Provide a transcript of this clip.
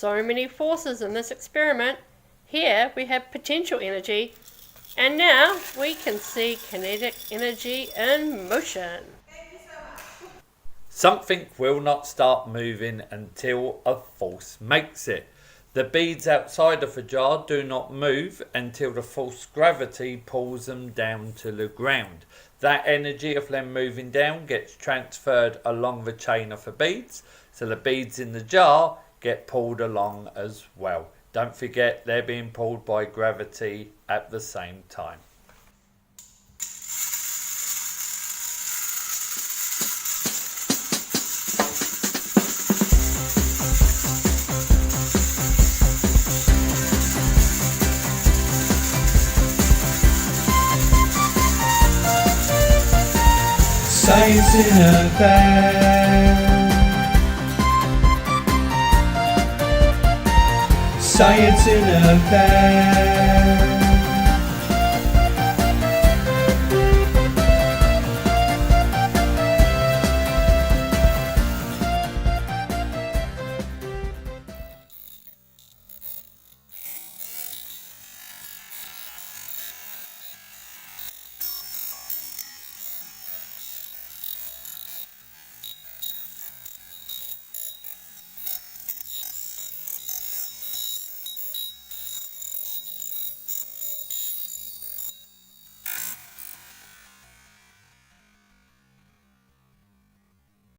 so many forces in this experiment. Here we have potential energy, and now we can see kinetic energy in motion. Something will not start moving until a force makes it. The beads outside of the jar do not move until the force gravity pulls them down to the ground. That energy of them moving down gets transferred along the chain of the beads, so the beads in the jar get pulled along as well. Don't forget, they're being pulled by gravity at the same time. Science in a bag. Science in a bag.